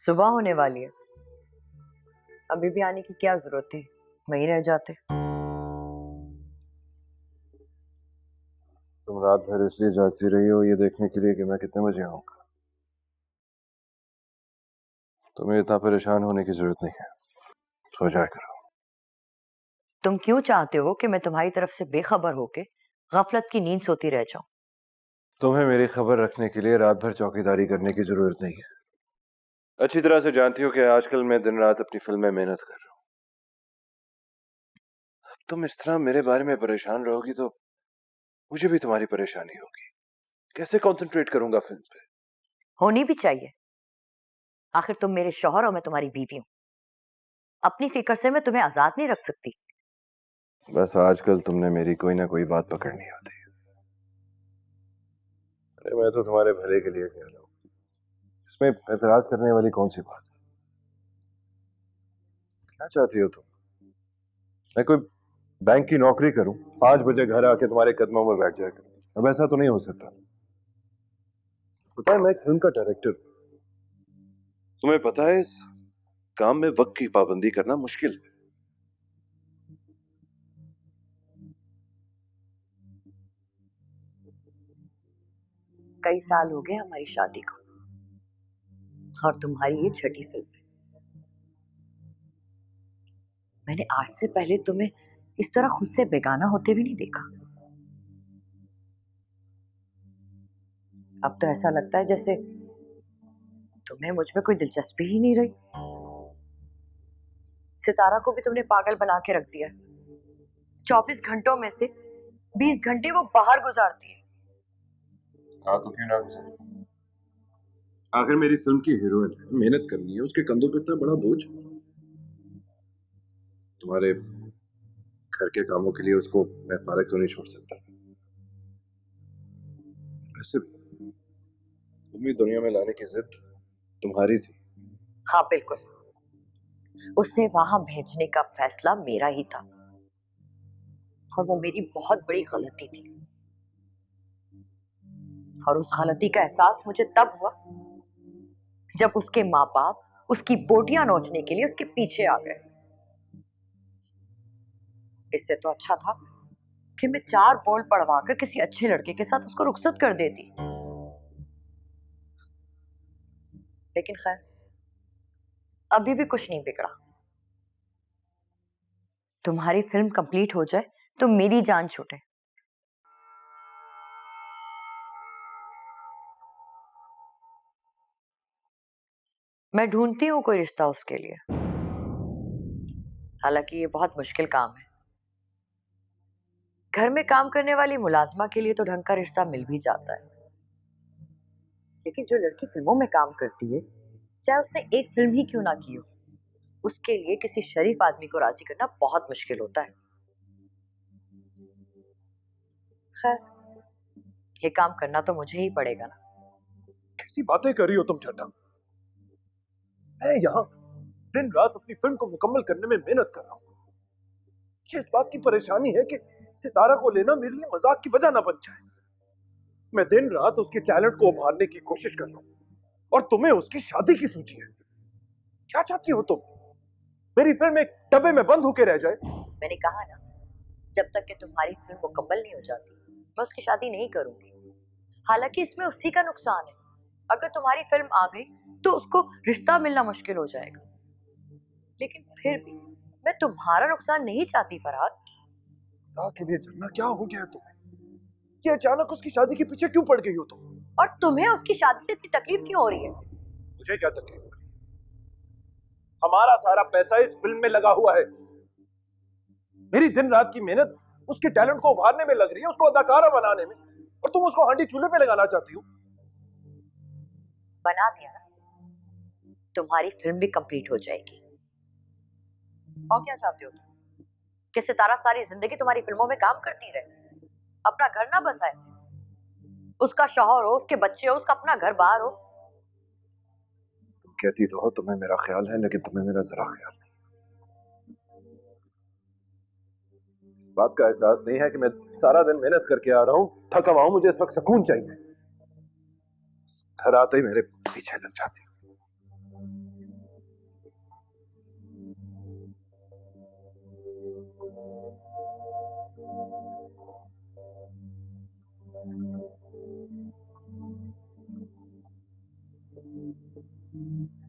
सुबह होने वाली है, अभी भी आने की क्या जरूरत थी, वहीं रह जाते। तुम रात भर इसलिए जागती रही हो ये देखने के लिए कि मैं कितने बजे आऊंगा। तुम्हें इतना परेशान होने की जरूरत नहीं है, सो जाया करो। तुम क्यों चाहते हो कि मैं तुम्हारी तरफ से बेखबर होके गफलत की नींद सोती रह जाऊं? तुम्हें मेरी खबर रखने के लिए रात भर चौकीदारी करने की जरूरत नहीं है। अच्छी तरह से जानती हो कि आजकल मैं दिन रात अपनी फिल्म में मेहनत कर रहा हूँ। तुम इस तरह मेरे बारे में परेशान रहोगी तो मुझे भी तुम्हारी परेशानी होगी। कैसे कंसंट्रेट करूंगा फिल्म पे? होनी भी चाहिए, आखिर तुम मेरे शौहर और मैं तुम्हारी बीवी हूं। अपनी फिक्र से मैं तुम्हें आजाद नहीं रख सकती। बस आजकल तुमने मेरी कोई ना कोई बात पकड़नी होती है। अरे मैं तो तुम्हारे भले के लिए कह रहा हूँ, इसमें एतराज करने वाली कौन सी बात है? क्या चाहती हो तुम? मैं कोई बैंक की नौकरी करूं, 5 बजे घर आके तुम्हारे कदमों में बैठ जाया करूं? अब ऐसा तो नहीं हो सकता। पता है मैं एक फिल्म का डायरेक्टर हूं। तुम्हें पता है इस काम में वक्त की पाबंदी करना मुश्किल है। कई साल हो गए हमारी शादी को, और तुम्हारी ये छठी फिल्म है। मैंने आज से पहले तुम्हें इस तरह खुद से बेगाना होते भी नहीं देखा। अब तो ऐसा लगता है जैसे तुम्हें मुझ में कोई दिलचस्पी ही नहीं रही। सितारा को भी तुमने पागल बना के रख दिया। 24 घंटों में से 20 घंटे वो बाहर गुजारती है। हाँ तो क्यों ना गुजारे? आखिर मेरी फिल्म की हीरोइन है, मेहनत करनी है, उसके कंधों पे इतना बड़ा बोझ। तुम्हारे घर के कामों के लिए उसको मैं फारग तो नहीं छोड़ सकता। वैसे भी तुम्हें दुनिया में लाने की जिद तुम्हारी थी। हाँ बिल्कुल, उसे वहां भेजने का फैसला मेरा ही था, और वो मेरी बहुत बड़ी गलती थी। और उस गलती का एहसास मुझे तब हुआ जब उसके माँ बाप उसकी बोटियां नोचने के लिए उसके पीछे आ गए। इससे तो अच्छा था कि मैं 4 बोल पढ़वाकर किसी अच्छे लड़के के साथ उसको रुखसत कर देती। लेकिन खैर, अभी भी कुछ नहीं बिगड़ा। तुम्हारी फिल्म कंप्लीट हो जाए तो मेरी जान छूटे। मैं ढूंढती हूँ कोई रिश्ता उसके लिए, हालांकि ये बहुत मुश्किल काम है। घर में काम करने वाली मुलाजमा के लिए तो ढंग का रिश्ता मिल भी जाता है, लेकिन जो लड़की फिल्मों में काम करती है, चाहे उसने एक फिल्म ही क्यों ना की हो, उसके लिए किसी शरीफ आदमी को राजी करना बहुत मुश्किल होता है। खैर, ये काम करना तो मुझे ही पड़ेगा ना। कैसी बातें कर रही हो तुम छठा? मैं यहाँ दिन रात अपनी फिल्म को मुकम्मल करने में मेहनत कर रहा हूँ। मुझे इस बात की परेशानी है कि सितारा को लेना मेरे लिए मजाक की वजह ना बन जाए। मैं दिन रात उसके टैलेंट को उभारने की कोशिश कर रहा हूँ, और तुम्हें उसकी शादी की सूची है। क्या चाहती हो तुम? मेरी फिल्म एक डब्बे में बंद होके रह जाए? मैंने कहा ना, जब तक कि तुम्हारी फिल्म मुकम्मल नहीं हो जाती, मैं उसकी शादी नहीं करूंगी। हालांकि इसमें उसी का नुकसान है, अगर तुम्हारी फिल्म आ गई तो उसको रिश्ता मिलना मुश्किल हो जाएगा। लेकिन फिर भी मैं तुम्हारा नुकसान नहीं चाहती फरहाद। खुदा के लिए जन्ना, क्या हो गया है तुम्हें? ये अचानक उसकी शादी के पीछे क्यों पड़ गई हो तुम? और तुम्हें उसकी शादी से इतनी तकलीफ क्यों हो रही है? मुझे क्या तकलीफ हो रही है? हमारा सारा पैसा इस फिल्म में लगा हुआ है। मेरी दिन रात की मेहनत उसके टैलेंट को उभारने में लग रही है, उसको अदाकारा बनाने में, और तुम उसको हांडी चूल्हे पे लगाना चाहती हो। बना दिया ना, तुम्हारी फिल्म भी कंप्लीट हो जाएगी। और क्या चाहते हो तुम? कि सितारा सारी जिंदगी तुम्हारी फिल्मों में काम करती रहे, अपना घर ना बसाए? उसका शौहर हो, उसके बच्चे हो, उसका अपना घर बार हो। तुम कहती तो हो तुम्हें मेरा ख्याल है, लेकिन तुम्हें मेरा जरा ख्याल नहीं। इस बात का एहसास नहीं है कि मैं सारा दिन मेहनत करके आ रहा हूं, थका हुआ हूं, मुझे इस वक्त सुकून चाहिए। घर आते ही मेरे पीछे लग जाती हो। है।